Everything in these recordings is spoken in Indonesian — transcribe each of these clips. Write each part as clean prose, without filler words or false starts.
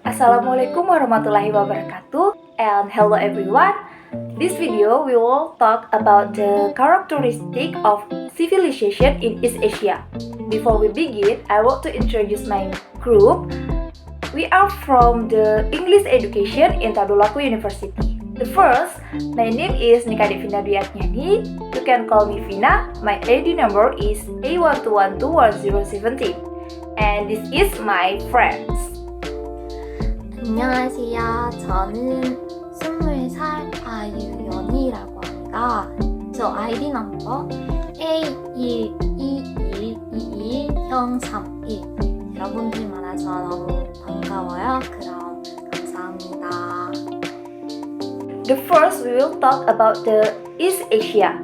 Assalamualaikum warahmatullahi wabarakatuh, and hello everyone. This video we will talk about the characteristic of civilization in East Asia. Before we begin, I want to introduce my group. We are from the English Education in Tadulako University. The first, my name is Nika Devina Duyatnyani. You can call me Vina. My ID number is A1212117. And this is my friends. 안녕하세요. 저는 20살 아유연이라고 합니다. 저 아이디 넘버 A1222131 여러분들 만나서 너무 반가워요. 그럼 감사합니다. The first, we will talk about the East Asia.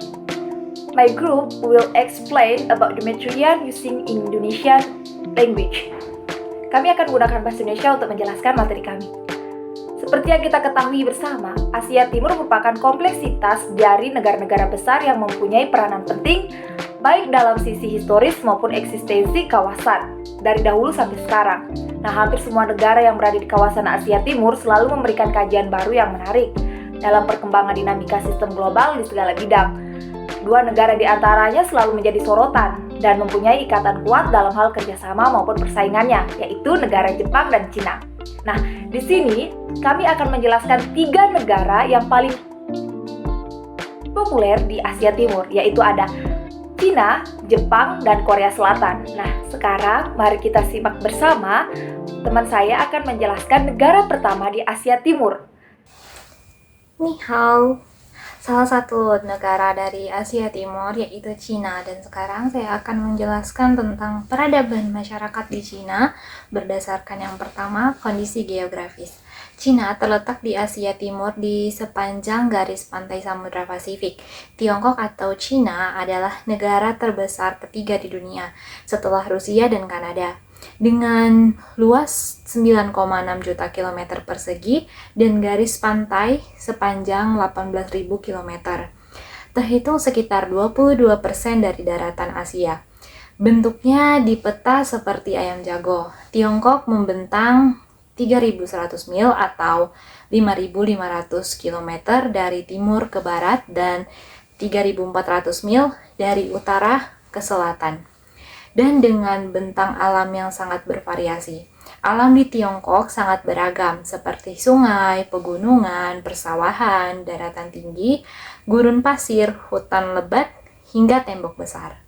My group will explain about the material using Indonesian language. Kami akan menggunakan bahasa Indonesia untuk menjelaskan materi kami. Seperti yang kita ketahui bersama, Asia Timur merupakan kompleksitas dari negara-negara besar yang mempunyai peranan penting baik dalam sisi historis maupun eksistensi kawasan dari dahulu sampai sekarang. Nah, hampir semua negara yang berada di kawasan Asia Timur selalu memberikan kajian baru yang menarik dalam perkembangan dinamika sistem global di segala bidang. Dua negara di antaranya selalu menjadi sorotan dan mempunyai ikatan kuat dalam hal kerjasama maupun persaingannya, yaitu negara Jepang dan Cina. Nah, di sini kami akan menjelaskan 3 negara yang paling populer di Asia Timur, yaitu ada Cina, Jepang, dan Korea Selatan. Nah, sekarang mari kita simak bersama. Teman saya akan menjelaskan negara pertama di Asia Timur. Ni hao. Salah satu negara dari Asia Timur yaitu Cina, dan sekarang saya akan menjelaskan tentang peradaban masyarakat di Cina berdasarkan yang pertama, kondisi geografis. Cina terletak di Asia Timur di sepanjang garis pantai Samudra Pasifik. Tiongkok atau Cina adalah negara terbesar ketiga di dunia setelah Rusia dan Kanada, dengan luas 9,6 juta kilometer persegi dan garis pantai sepanjang 18.000 kilometer, terhitung sekitar 22% dari daratan Asia. Bentuknya di peta seperti ayam jago. Tiongkok membentang 3.100 mil atau 5.500 kilometer dari timur ke barat dan 3.400 mil dari utara ke selatan, dan dengan bentang alam yang sangat bervariasi. Alam di Tiongkok sangat beragam, seperti sungai, pegunungan, persawahan, daratan tinggi, gurun pasir, hutan lebat, hingga tembok besar.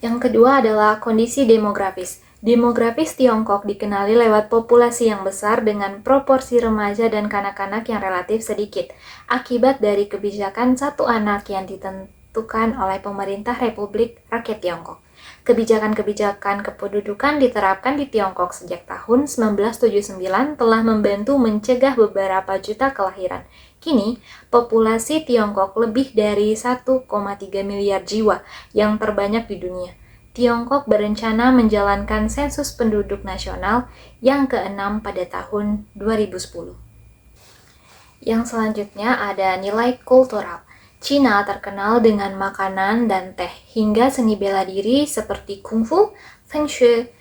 Yang kedua adalah kondisi demografis. Demografis Tiongkok dikenali lewat populasi yang besar dengan proporsi remaja dan kanak-kanak yang relatif sedikit, akibat dari kebijakan satu anak yang ditentukan oleh pemerintah Republik Rakyat Tiongkok. Kebijakan-kebijakan kependudukan diterapkan di Tiongkok sejak tahun 1979 telah membantu mencegah beberapa juta kelahiran. Kini, populasi Tiongkok lebih dari 1,3 miliar jiwa, yang terbanyak di dunia. Tiongkok berencana menjalankan sensus penduduk nasional yang ke-6 pada tahun 2010. Yang selanjutnya ada nilai kultural. Cina terkenal dengan makanan dan teh, hingga seni bela diri seperti kungfu, feng shui,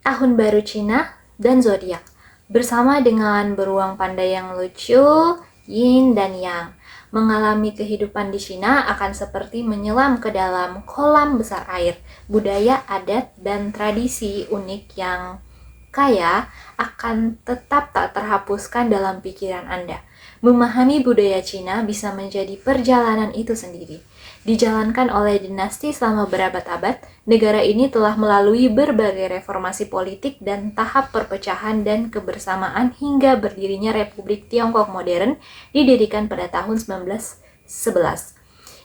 tahun baru Cina, dan zodiak. Bersama dengan beruang panda yang lucu, yin dan yang. Mengalami kehidupan di Cina akan seperti menyelam ke dalam kolam besar air. Budaya, adat, dan tradisi unik yang kaya akan tetap tak terhapuskan dalam pikiran Anda. Memahami budaya Cina bisa menjadi perjalanan itu sendiri. Dijalankan oleh dinasti selama berabad-abad, negara ini telah melalui berbagai reformasi politik dan tahap perpecahan dan kebersamaan hingga berdirinya Republik Tiongkok modern didirikan pada tahun 1911.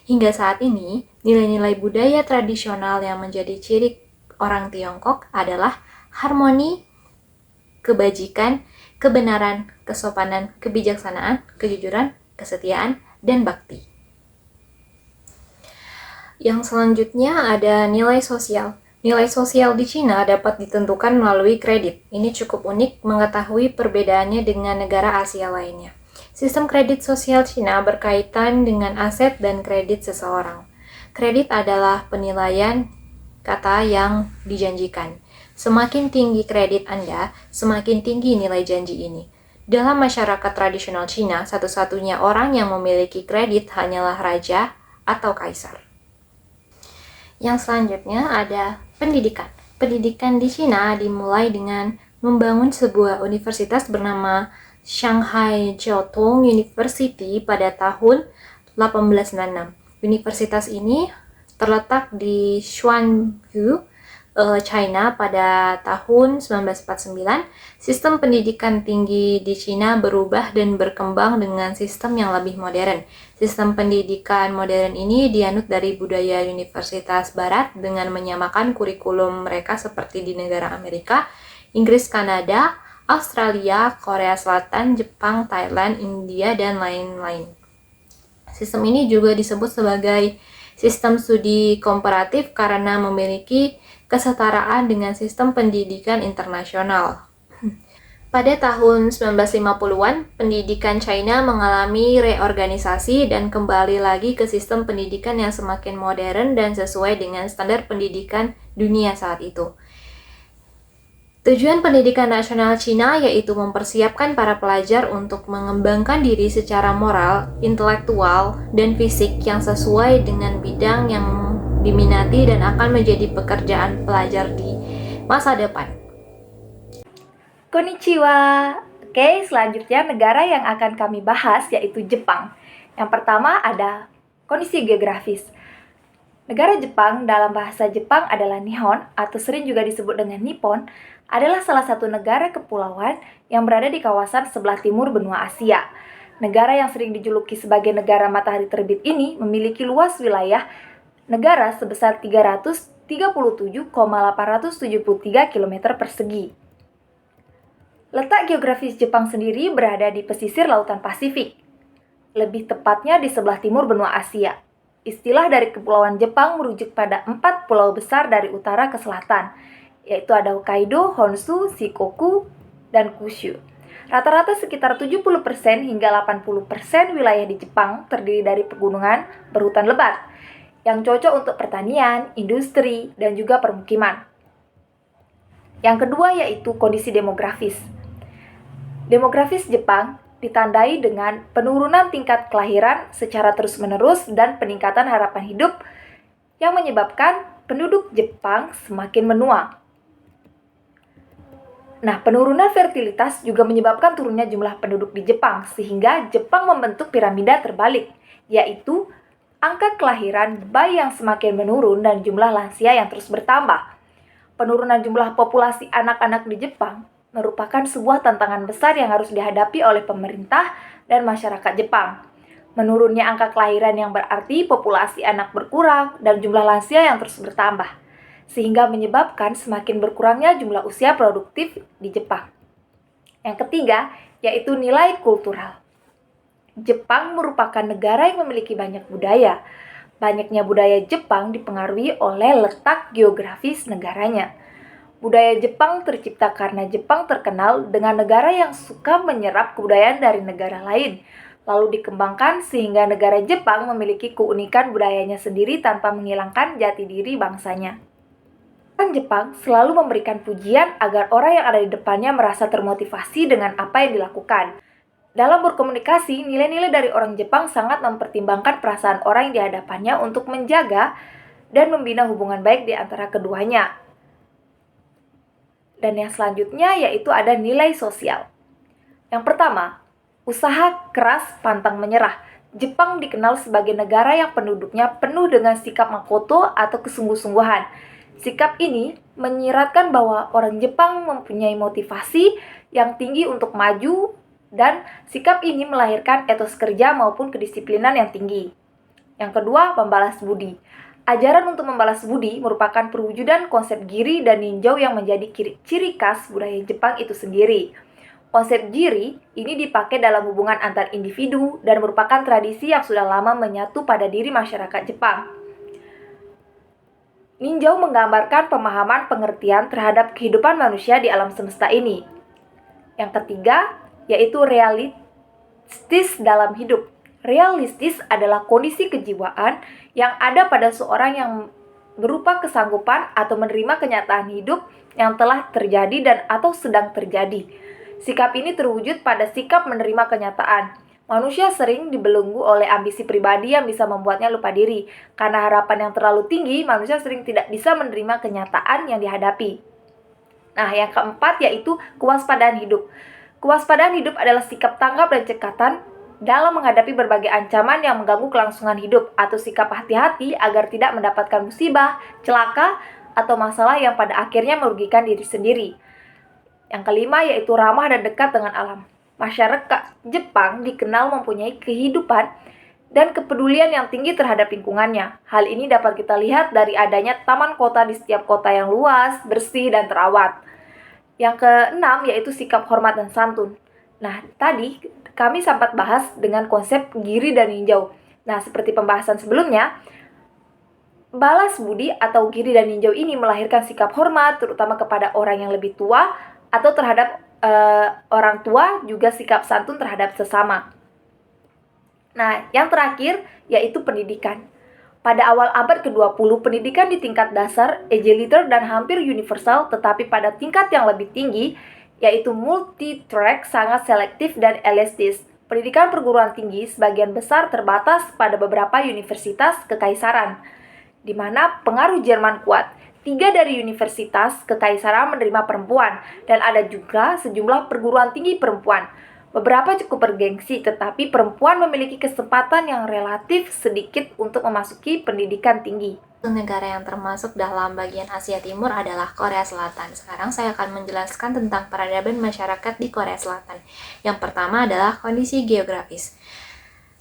Hingga saat ini, nilai-nilai budaya tradisional yang menjadi ciri orang Tiongkok adalah harmoni, kebajikan, kebenaran, kesopanan, kebijaksanaan, kejujuran, kesetiaan, dan bakti. Yang selanjutnya ada nilai sosial. Nilai sosial di Cina dapat ditentukan melalui kredit. Ini cukup unik mengetahui perbedaannya dengan negara Asia lainnya. Sistem kredit sosial Cina berkaitan dengan aset dan kredit seseorang. Kredit adalah penilaian kata yang dijanjikan. Semakin tinggi kredit Anda, semakin tinggi nilai janji ini. Dalam masyarakat tradisional Cina, satu-satunya orang yang memiliki kredit hanyalah raja atau kaisar. Yang selanjutnya ada pendidikan. Pendidikan di Cina dimulai dengan membangun sebuah universitas bernama Shanghai Jiaotong University pada tahun 1896. Universitas ini terletak di Xuanyu, China pada tahun 1949. Sistem pendidikan tinggi di Cina berubah dan berkembang dengan sistem yang lebih modern. Sistem pendidikan modern ini dianut dari budaya universitas barat dengan menyamakan kurikulum mereka seperti di negara Amerika, Inggris, Kanada, Australia, Korea Selatan, Jepang, Thailand, India, dan lain-lain. Sistem ini juga disebut sebagai sistem studi komparatif karena memiliki kesetaraan dengan sistem pendidikan internasional. Pada tahun 1950-an, pendidikan China mengalami reorganisasi dan kembali lagi ke sistem pendidikan yang semakin modern dan sesuai dengan standar pendidikan dunia saat itu. Tujuan pendidikan nasional Cina yaitu mempersiapkan para pelajar untuk mengembangkan diri secara moral, intelektual, dan fisik yang sesuai dengan bidang yang diminati dan akan menjadi pekerjaan pelajar di masa depan. Konnichiwa. Oke, selanjutnya negara yang akan kami bahas yaitu Jepang. Yang pertama ada kondisi geografis. Negara Jepang dalam bahasa Jepang adalah Nihon atau sering juga disebut dengan Nippon, adalah salah satu negara kepulauan yang berada di kawasan sebelah timur benua Asia. Negara yang sering dijuluki sebagai negara matahari terbit ini memiliki luas wilayah negara sebesar 337,873 km persegi. Letak geografis Jepang sendiri berada di pesisir Lautan Pasifik, lebih tepatnya di sebelah timur benua Asia. Istilah dari kepulauan Jepang merujuk pada 4 pulau besar dari utara ke selatan, yaitu ada Hokkaido, Honshu, Shikoku, dan Kyushu. Rata-rata sekitar 70% hingga 80% wilayah di Jepang terdiri dari pegunungan berhutan lebat, yang cocok untuk pertanian, industri, dan juga permukiman. Yang kedua yaitu kondisi demografis. Demografis Jepang ditandai dengan penurunan tingkat kelahiran secara terus-menerus dan peningkatan harapan hidup yang menyebabkan penduduk Jepang semakin menua. Nah, penurunan fertilitas juga menyebabkan turunnya jumlah penduduk di Jepang, sehingga Jepang membentuk piramida terbalik, yaitu angka kelahiran bayi yang semakin menurun dan jumlah lansia yang terus bertambah. Penurunan jumlah populasi anak-anak di Jepang merupakan sebuah tantangan besar yang harus dihadapi oleh pemerintah dan masyarakat Jepang. Menurunnya angka kelahiran yang berarti populasi anak berkurang dan jumlah lansia yang terus bertambah, sehingga menyebabkan semakin berkurangnya jumlah usia produktif di Jepang. Yang ketiga, yaitu nilai kultural. Jepang merupakan negara yang memiliki banyak budaya. Banyaknya budaya Jepang dipengaruhi oleh letak geografis negaranya. Budaya Jepang tercipta karena Jepang terkenal dengan negara yang suka menyerap kebudayaan dari negara lain, lalu dikembangkan sehingga negara Jepang memiliki keunikan budayanya sendiri tanpa menghilangkan jati diri bangsanya. Orang Jepang selalu memberikan pujian agar orang yang ada di depannya merasa termotivasi dengan apa yang dilakukan. Dalam berkomunikasi, nilai-nilai dari orang Jepang sangat mempertimbangkan perasaan orang yang di hadapannya untuk menjaga dan membina hubungan baik di antara keduanya. Dan yang selanjutnya yaitu ada nilai sosial. Yang pertama, usaha keras pantang menyerah. Jepang dikenal sebagai negara yang penduduknya penuh dengan sikap makoto atau kesungguh-sungguhan. Sikap ini menyiratkan bahwa orang Jepang mempunyai motivasi yang tinggi untuk maju, dan sikap ini melahirkan etos kerja maupun kedisiplinan yang tinggi. Yang kedua, membalas budi. Ajaran untuk membalas budi merupakan perwujudan konsep giri dan ninjau yang menjadi ciri khas budaya Jepang itu sendiri. Konsep giri ini dipakai dalam hubungan antar individu dan merupakan tradisi yang sudah lama menyatu pada diri masyarakat Jepang. Ninjau menggambarkan pemahaman pengertian terhadap kehidupan manusia di alam semesta ini. Yang ketiga, yaitu realistis dalam hidup. Realistis adalah kondisi kejiwaan yang ada pada seorang yang berupa kesanggupan atau menerima kenyataan hidup yang telah terjadi dan atau sedang terjadi. Sikap ini terwujud pada sikap menerima kenyataan. Manusia sering dibelenggu oleh ambisi pribadi yang bisa membuatnya lupa diri. Karena harapan yang terlalu tinggi, manusia sering tidak bisa menerima kenyataan yang dihadapi. Nah, yang keempat yaitu kewaspadaan hidup. Kewaspadaan hidup adalah sikap tanggap dan cekatan dalam menghadapi berbagai ancaman yang mengganggu kelangsungan hidup atau sikap hati-hati agar tidak mendapatkan musibah, celaka, atau masalah yang pada akhirnya merugikan diri sendiri. Yang kelima yaitu ramah dan dekat dengan alam. Masyarakat Jepang dikenal mempunyai kehidupan dan kepedulian yang tinggi terhadap lingkungannya. Hal ini dapat kita lihat dari adanya taman kota di setiap kota yang luas, bersih, dan terawat. Yang keenam yaitu sikap hormat dan santun. Nah, tadi kami sempat bahas dengan konsep giri dan ninjau. Nah, seperti pembahasan sebelumnya, balas budi atau giri dan ninjau ini melahirkan sikap hormat terutama kepada orang yang lebih tua atau terhadap orang tua, juga sikap santun terhadap sesama. Nah, yang terakhir yaitu pendidikan. Pada awal abad ke-20, pendidikan di tingkat dasar, egaliter dan hampir universal, tetapi pada tingkat yang lebih tinggi, yaitu multi-track, sangat selektif dan elitis. Pendidikan perguruan tinggi sebagian besar terbatas pada beberapa universitas kekaisaran, di mana pengaruh Jerman kuat. 3 dari universitas kekaisaran menerima perempuan, dan ada juga sejumlah perguruan tinggi perempuan. Beberapa cukup bergengsi, tetapi perempuan memiliki kesempatan yang relatif sedikit untuk memasuki pendidikan tinggi. Negara yang termasuk dalam bagian Asia Timur adalah Korea Selatan. Sekarang saya akan menjelaskan tentang peradaban masyarakat di Korea Selatan. Yang pertama adalah kondisi geografis.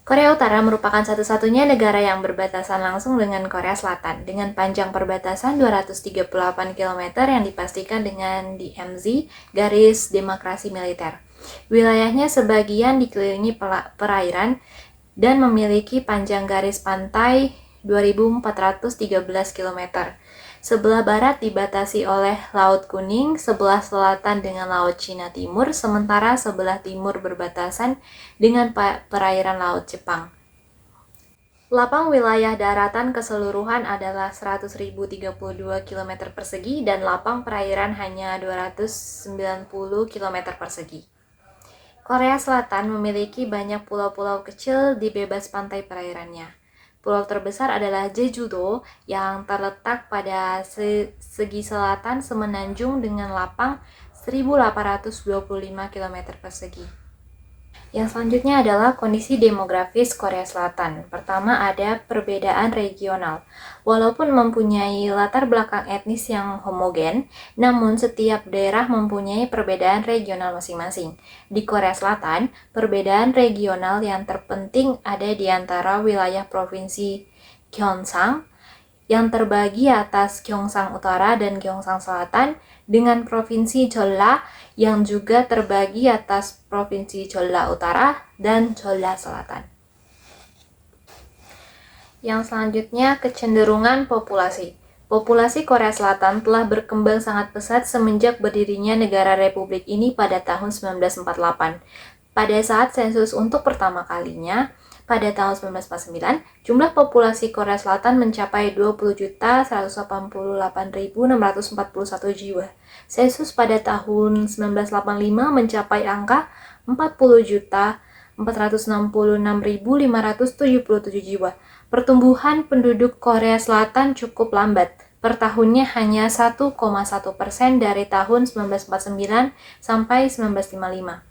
Korea Utara merupakan satu-satunya negara yang berbatasan langsung dengan Korea Selatan, dengan panjang perbatasan 238 km yang dipastikan dengan DMZ, garis demarkasi militer. Wilayahnya sebagian dikelilingi perairan dan memiliki panjang garis pantai 2.413 km. Sebelah barat dibatasi oleh Laut Kuning, sebelah selatan dengan Laut Cina Timur, sementara sebelah timur berbatasan dengan perairan Laut Jepang. Lapang wilayah daratan keseluruhan adalah 100.032 km persegi dan lapang perairan hanya 290 km persegi. Korea Selatan memiliki banyak pulau-pulau kecil di bebas pantai perairannya. Pulau terbesar adalah Jeju-do yang terletak pada segi selatan semenanjung dengan lapang 1.825 km persegi. Yang selanjutnya adalah kondisi demografis Korea Selatan. Pertama ada perbedaan regional. Walaupun mempunyai latar belakang etnis yang homogen, namun setiap daerah mempunyai perbedaan regional masing-masing. Di Korea Selatan, perbedaan regional yang terpenting ada di antara wilayah provinsi Gyeongsang yang terbagi atas Gyeongsang Utara dan Gyeongsang Selatan dengan provinsi Jeolla yang juga terbagi atas provinsi Jeolla Utara dan Jeolla Selatan. Yang selanjutnya, kecenderungan populasi. Populasi Korea Selatan telah berkembang sangat pesat semenjak berdirinya negara republik ini pada tahun 1948. Pada saat sensus untuk pertama kalinya, pada tahun 1949, jumlah populasi Korea Selatan mencapai 20.188.641 jiwa. Sensus pada tahun 1985 mencapai angka 40.466.577 jiwa. Pertumbuhan penduduk Korea Selatan cukup lambat. Per tahunnya hanya 1,1% dari tahun 1949 sampai 1955.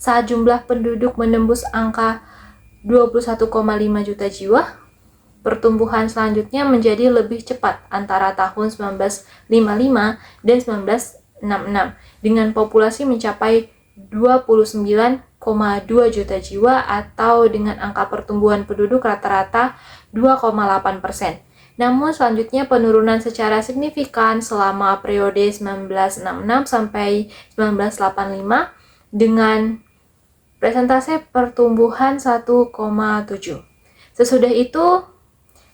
Saat jumlah penduduk menembus angka 21,5 juta jiwa, pertumbuhan selanjutnya menjadi lebih cepat antara tahun 1955 dan 1966 dengan populasi mencapai 29,2 juta jiwa atau dengan angka pertumbuhan penduduk rata-rata 2,8%. Namun selanjutnya penurunan secara signifikan selama periode 1966 sampai 1985 dengan persentase pertumbuhan 1,7. Sesudah itu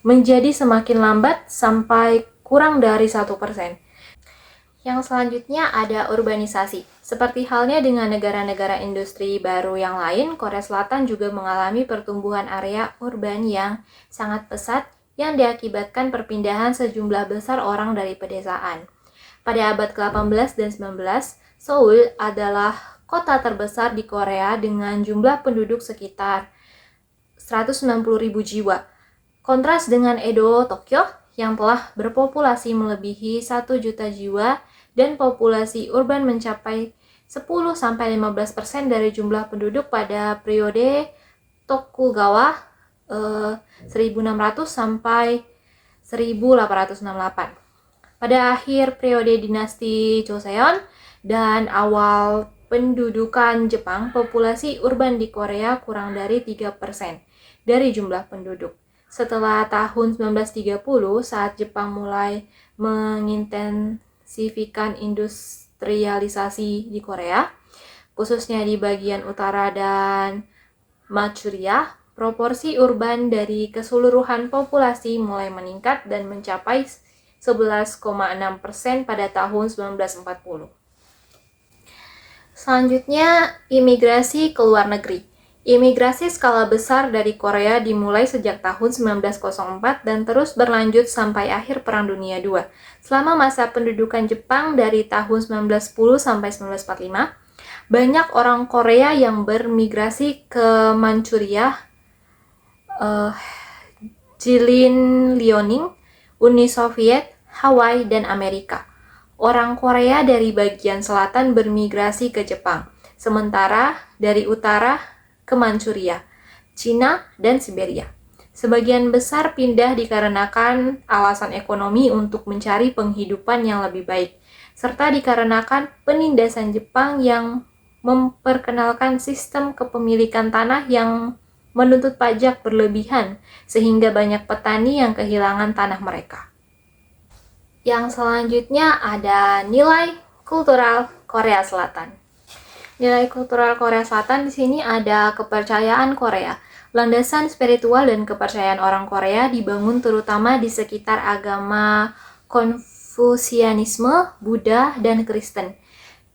menjadi semakin lambat sampai kurang dari 1%. Yang selanjutnya ada urbanisasi. Seperti halnya dengan negara-negara industri baru yang lain, Korea Selatan juga mengalami pertumbuhan area urban yang sangat pesat yang diakibatkan perpindahan sejumlah besar orang dari pedesaan. Pada abad ke-18 dan 19, Seoul adalah kota terbesar di Korea dengan jumlah penduduk sekitar 190.000 jiwa. Kontras dengan Edo, Tokyo, yang telah berpopulasi melebihi 1 juta jiwa dan populasi urban mencapai 10-15% dari jumlah penduduk pada periode Tokugawa 1600 sampai 1868. Pada akhir periode dinasti Joseon dan awal pendudukan Jepang, populasi urban di Korea kurang dari 3% dari jumlah penduduk. Setelah tahun 1930, saat Jepang mulai mengintensifikan industrialisasi di Korea, khususnya di bagian utara dan Manchuria, proporsi urban dari keseluruhan populasi mulai meningkat dan mencapai 11,6% pada tahun 1940. Selanjutnya, imigrasi ke luar negeri. Imigrasi skala besar dari Korea dimulai sejak tahun 1904 dan terus berlanjut sampai akhir Perang Dunia II. Selama masa pendudukan Jepang dari tahun 1910 sampai 1945, banyak orang Korea yang bermigrasi ke Manchuria, Jilin Liaoning, Uni Soviet, Hawaii, dan Amerika. Orang Korea dari bagian selatan bermigrasi ke Jepang, sementara dari utara ke Manchuria, Cina, dan Siberia. Sebagian besar pindah dikarenakan alasan ekonomi untuk mencari penghidupan yang lebih baik, serta dikarenakan penindasan Jepang yang memperkenalkan sistem kepemilikan tanah yang menuntut pajak berlebihan, sehingga banyak petani yang kehilangan tanah mereka. Yang selanjutnya ada nilai kultural Korea Selatan. Nilai kultural Korea Selatan di sini ada kepercayaan Korea. Landasan spiritual dan kepercayaan orang Korea dibangun terutama di sekitar agama Konfusianisme, Buddha, dan Kristen.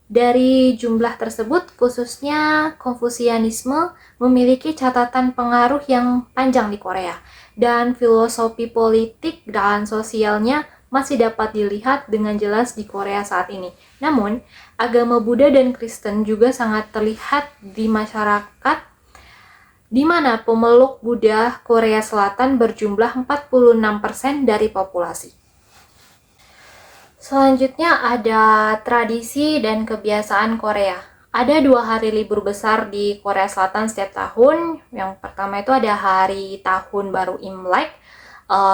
Dari jumlah tersebut, khususnya Konfusianisme memiliki catatan pengaruh yang panjang di Korea, dan filosofi politik dan sosialnya masih dapat dilihat dengan jelas di Korea saat ini. Namun, agama Buddha dan Kristen juga sangat terlihat di masyarakat, di mana pemeluk Buddha Korea Selatan berjumlah 46% dari populasi. Selanjutnya ada tradisi dan kebiasaan Korea. Ada 2 hari libur besar di Korea Selatan setiap tahun. Yang pertama itu ada hari tahun baru Imlek,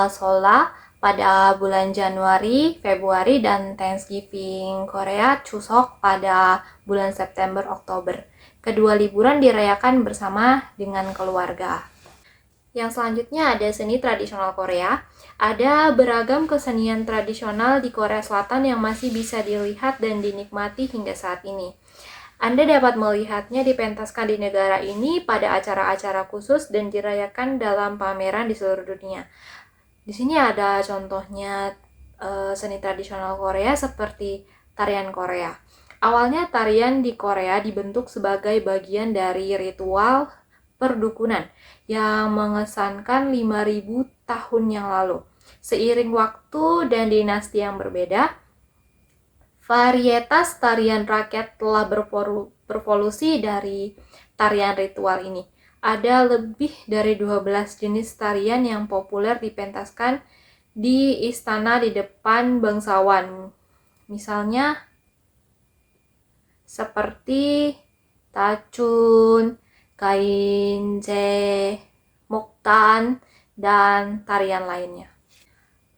Seolla, pada bulan Januari, Februari, dan Thanksgiving Korea, Chuseok, pada bulan September, Oktober. Kedua liburan dirayakan bersama dengan keluarga. Yang selanjutnya ada seni tradisional Korea. Ada beragam kesenian tradisional di Korea Selatan yang masih bisa dilihat dan dinikmati hingga saat ini. Anda dapat melihatnya dipentaskan di negara ini pada acara-acara khusus dan dirayakan dalam pameran di seluruh dunia. Di sini ada contohnya seni tradisional Korea seperti tarian Korea. Awalnya tarian di Korea dibentuk sebagai bagian dari ritual perdukunan yang mengesankan 5.000 tahun yang lalu. Seiring waktu dan dinasti yang berbeda, varietas tarian rakyat telah berevolusi dari tarian ritual ini. Ada lebih dari 12 jenis tarian yang populer dipentaskan di istana di depan bangsawan. Misalnya seperti Tachun, Gainje, Moktan, dan tarian lainnya.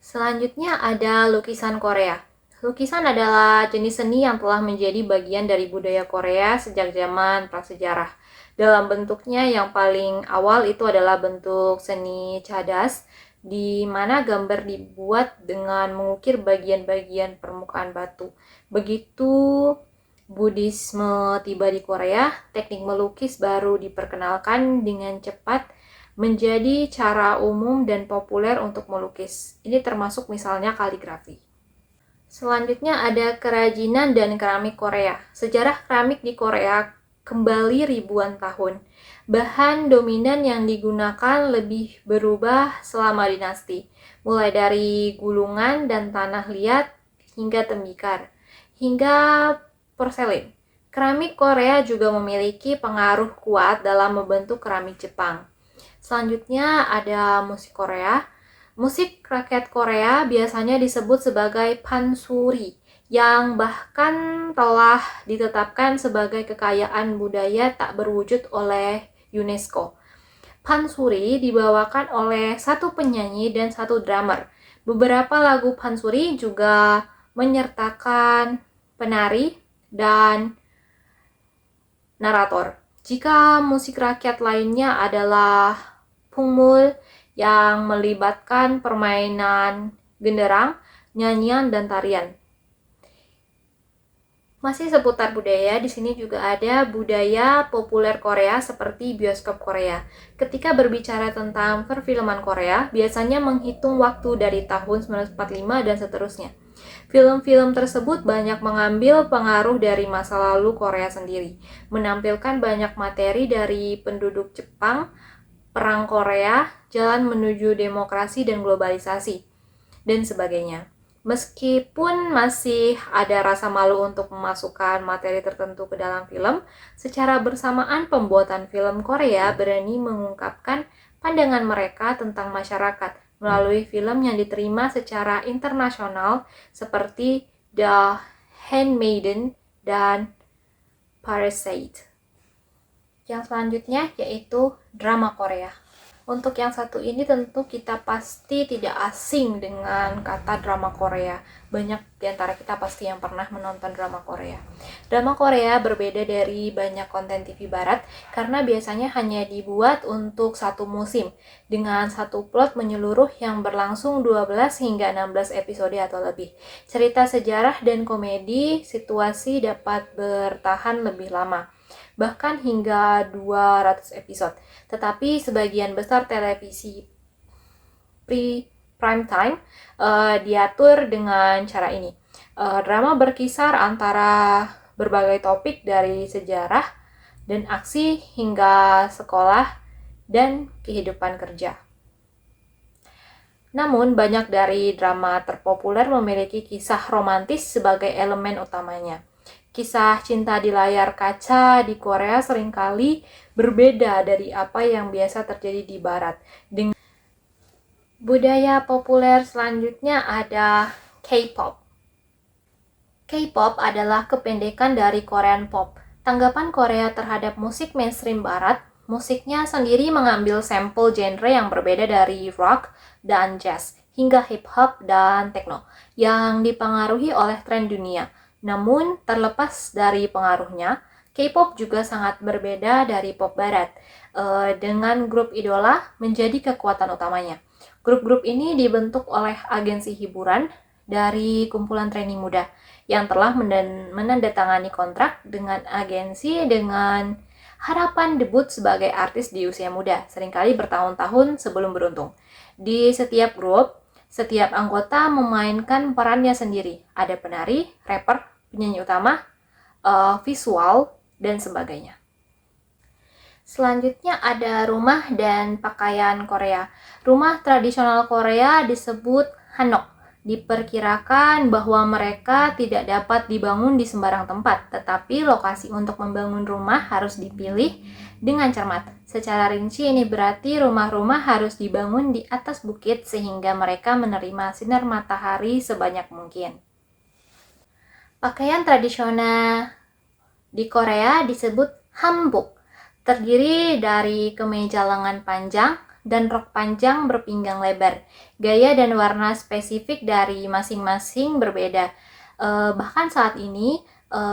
Selanjutnya ada lukisan Korea. Lukisan adalah jenis seni yang telah menjadi bagian dari budaya Korea sejak zaman prasejarah. Dalam bentuknya yang paling awal itu adalah bentuk seni cadas, di mana gambar dibuat dengan mengukir bagian-bagian permukaan batu. Begitu Buddhisme tiba di Korea, teknik melukis baru diperkenalkan dengan cepat menjadi cara umum dan populer untuk melukis. Ini termasuk misalnya kaligrafi. Selanjutnya ada kerajinan dan keramik Korea. Sejarah keramik di Korea kembali ribuan tahun. Bahan dominan yang digunakan lebih berubah selama dinasti. mulai dari gulungan dan tanah liat hingga tembikar, hingga porselin. Keramik Korea juga memiliki pengaruh kuat dalam membentuk keramik Jepang. Selanjutnya ada musik Korea. Musik rakyat Korea biasanya disebut sebagai pansori, yang bahkan telah ditetapkan sebagai kekayaan budaya tak berwujud oleh UNESCO. Pansori dibawakan oleh satu penyanyi dan satu drummer. Beberapa lagu pansori juga menyertakan penari dan narator. Jika musik rakyat lainnya adalah pungmul yang melibatkan permainan genderang, nyanyian, dan tarian. Masih seputar budaya, di sini juga ada budaya populer Korea seperti bioskop Korea. Ketika berbicara tentang perfilman Korea, biasanya menghitung waktu dari tahun 1945 dan seterusnya. Film-film tersebut banyak mengambil pengaruh dari masa lalu Korea sendiri, menampilkan banyak materi dari penduduk Jepang, perang Korea, jalan menuju demokrasi dan globalisasi, dan sebagainya. Meskipun masih ada rasa malu untuk memasukkan materi tertentu ke dalam film, secara bersamaan pembuatan film Korea berani mengungkapkan pandangan mereka tentang masyarakat melalui film yang diterima secara internasional seperti The Handmaiden dan Parasite. Yang selanjutnya yaitu drama Korea. Untuk yang satu ini tentu kita pasti tidak asing dengan kata drama Korea. Banyak di antara kita pasti yang pernah menonton drama Korea. Drama Korea berbeda dari banyak konten TV barat karena biasanya hanya dibuat untuk satu musim dengan satu plot menyeluruh yang berlangsung 12 hingga 16 episode atau lebih. Cerita sejarah dan komedi situasi dapat bertahan lebih lama, bahkan hingga 200 episode. Tetapi sebagian besar televisi prime time diatur dengan cara ini. Drama berkisar antara berbagai topik dari sejarah dan aksi hingga sekolah dan kehidupan kerja. Namun, banyak dari drama terpopuler memiliki kisah romantis sebagai elemen utamanya. Kisah cinta di layar kaca di Korea seringkali berbeda dari apa yang biasa terjadi di Barat. Dengan budaya populer selanjutnya ada K-pop. K-pop adalah kependekan dari Korean pop. Tanggapan Korea terhadap musik mainstream Barat, musiknya sendiri mengambil sampel genre yang berbeda dari rock dan jazz, hingga hip-hop dan techno, yang dipengaruhi oleh tren dunia. Namun, terlepas dari pengaruhnya, K-pop juga sangat berbeda dari pop barat, dengan grup idola menjadi kekuatan utamanya. Grup-grup ini dibentuk oleh agensi hiburan dari kumpulan trainee muda yang telah menandatangani kontrak dengan agensi dengan harapan debut sebagai artis di usia muda, seringkali bertahun-tahun sebelum beruntung. Di setiap grup, setiap anggota memainkan perannya sendiri. Ada penari, rapper, penyanyi utama, visual, dan sebagainya. Selanjutnya ada rumah dan pakaian Korea. Rumah tradisional Korea disebut hanok. Diperkirakan bahwa mereka tidak dapat dibangun di sembarang tempat, tetapi lokasi untuk membangun rumah harus dipilih dengan cermat. Secara rinci ini berarti rumah-rumah harus dibangun di atas bukit sehingga mereka menerima sinar matahari sebanyak mungkin. Pakaian tradisional di Korea disebut hanbok, terdiri dari kemeja lengan panjang dan rok panjang berpinggang lebar. Gaya dan warna spesifik dari masing-masing berbeda. Bahkan saat ini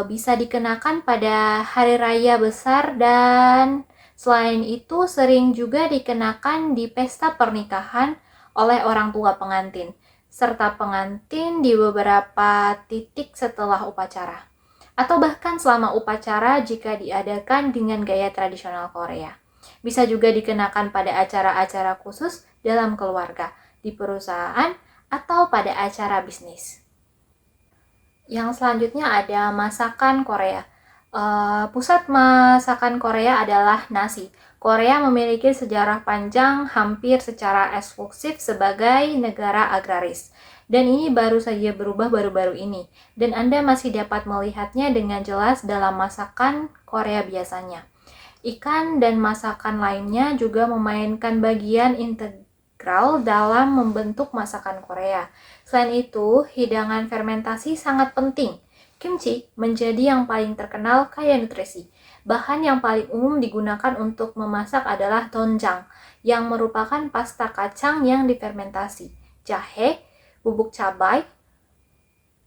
bisa dikenakan pada hari raya besar dan selain itu sering juga dikenakan di pesta pernikahan oleh orang tua pengantin, serta pengantin di beberapa titik setelah upacara. Atau bahkan selama upacara jika diadakan dengan gaya tradisional Korea. Bisa juga dikenakan pada acara-acara khusus dalam keluarga, di perusahaan, atau pada acara bisnis. Yang selanjutnya ada masakan Korea. Pusat masakan Korea adalah nasi. Korea memiliki sejarah panjang hampir secara eksklusif sebagai negara agraris. Dan ini baru saja berubah baru-baru ini. Dan Anda masih dapat melihatnya dengan jelas dalam masakan Korea biasanya. Ikan dan masakan lainnya juga memainkan bagian integral dalam membentuk masakan Korea. Selain itu, hidangan fermentasi sangat penting. Kimchi menjadi yang paling terkenal kaya nutrisi. Bahan yang paling umum digunakan untuk memasak adalah doenjang, yang merupakan pasta kacang yang difermentasi, jahe, bubuk cabai,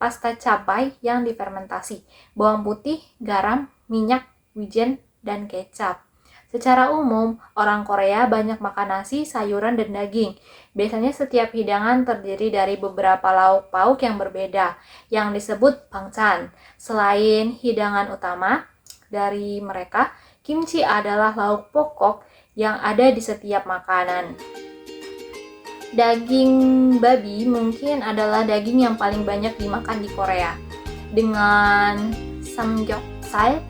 pasta cabai yang difermentasi, bawang putih, garam, minyak, wijen, dan kecap. Secara umum, orang Korea banyak makan nasi, sayuran, dan daging. Biasanya setiap hidangan terdiri dari beberapa lauk pauk yang berbeda, yang disebut bangchan. Selain hidangan utama dari mereka, kimchi adalah lauk pokok yang ada di setiap makanan. Daging babi mungkin adalah daging yang paling banyak dimakan di Korea, dengan samgyeopsal,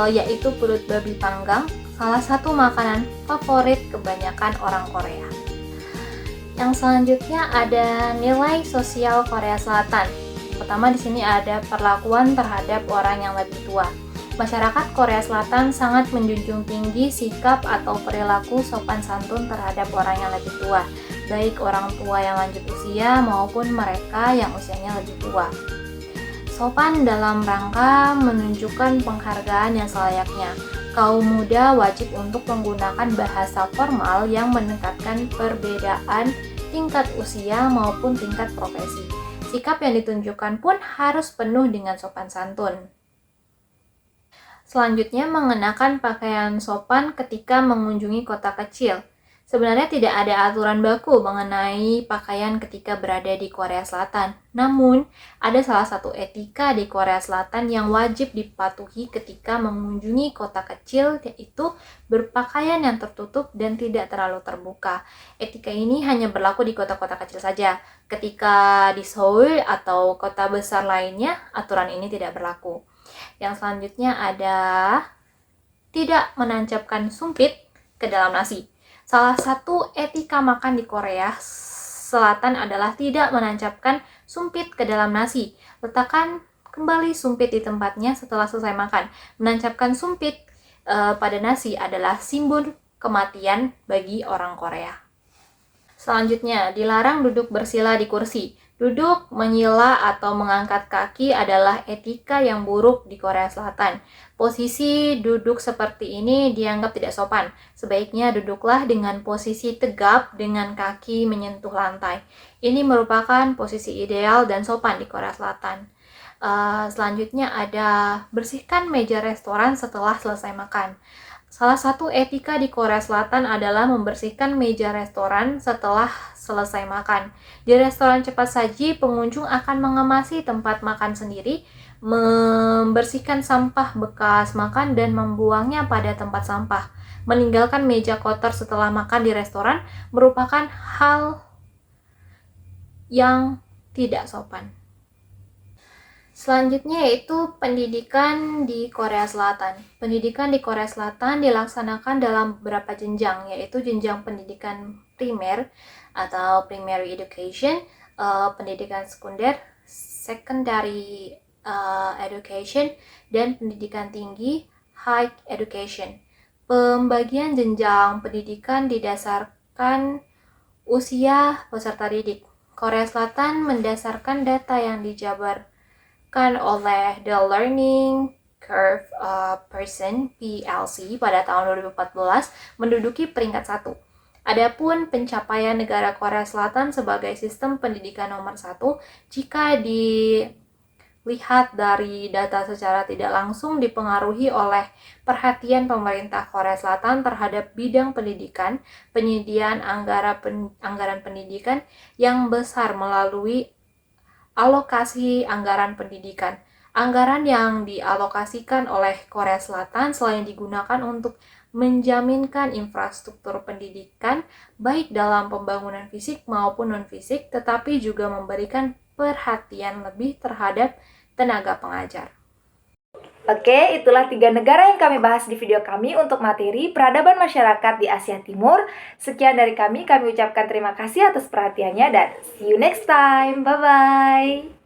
yaitu perut babi panggang, salah satu makanan favorit kebanyakan orang Korea. Yang selanjutnya ada nilai sosial Korea Selatan. Pertama di sini ada perlakuan terhadap orang yang lebih tua. Masyarakat Korea Selatan sangat menjunjung tinggi sikap atau perilaku sopan santun terhadap orang yang lebih tua, baik orang tua yang lanjut usia maupun mereka yang usianya lebih tua. Sopan dalam rangka menunjukkan penghargaan yang selayaknya. Kaum muda wajib untuk menggunakan bahasa formal yang meningkatkan perbedaan tingkat usia maupun tingkat profesi. Sikap yang ditunjukkan pun harus penuh dengan sopan santun. Selanjutnya, mengenakan pakaian sopan ketika mengunjungi kota kecil. Sebenarnya tidak ada aturan baku mengenai pakaian ketika berada di Korea Selatan. Namun, ada salah satu etika di Korea Selatan yang wajib dipatuhi ketika mengunjungi kota kecil, yaitu berpakaian yang tertutup dan tidak terlalu terbuka. Etika ini hanya berlaku di kota-kota kecil saja. Ketika di Seoul atau kota besar lainnya, aturan ini tidak berlaku. Yang selanjutnya ada tidak menancapkan sumpit ke dalam nasi. Salah satu etika makan di Korea Selatan adalah tidak menancapkan sumpit ke dalam nasi. Letakkan kembali sumpit di tempatnya setelah selesai makan. Menancapkan sumpit pada nasi adalah simbol kematian bagi orang Korea. Selanjutnya, dilarang duduk bersila di kursi. Duduk, menyila, atau mengangkat kaki adalah etika yang buruk di Korea Selatan. Posisi duduk seperti ini dianggap tidak sopan. Sebaiknya duduklah dengan posisi tegap dengan kaki menyentuh lantai. Ini merupakan posisi ideal dan sopan di Korea Selatan. Selanjutnya ada bersihkan meja restoran setelah selesai makan. Salah satu etika di Korea Selatan adalah membersihkan meja restoran setelah selesai makan. Di restoran cepat saji, pengunjung akan mengemasi tempat makan sendiri, membersihkan sampah bekas makan dan membuangnya pada tempat sampah. Meninggalkan meja kotor setelah makan di restoran merupakan hal yang tidak sopan. Selanjutnya yaitu pendidikan di Korea Selatan. Pendidikan di Korea Selatan dilaksanakan dalam beberapa jenjang, yaitu jenjang pendidikan primer atau primary education, pendidikan sekunder, secondary education, dan pendidikan tinggi, high education. Pembagian jenjang pendidikan didasarkan usia peserta didik. Korea Selatan mendasarkan data yang dijabarkan oleh The Learning Curve Person PLC pada tahun 2014 menduduki peringkat 1. Adapun pencapaian negara Korea Selatan sebagai sistem pendidikan nomor 1 jika dilihat dari data secara tidak langsung dipengaruhi oleh perhatian pemerintah Korea Selatan terhadap bidang pendidikan, penyediaan anggaran pendidikan yang besar melalui alokasi anggaran pendidikan. Anggaran yang dialokasikan oleh Korea Selatan selain digunakan untuk menjaminkan infrastruktur pendidikan baik dalam pembangunan fisik maupun non-fisik, tetapi juga memberikan perhatian lebih terhadap tenaga pengajar. Oke, itulah 3 negara yang kami bahas di video kami untuk materi peradaban masyarakat di Asia Timur. Sekian dari kami ucapkan terima kasih atas perhatiannya dan see you next time. Bye-bye.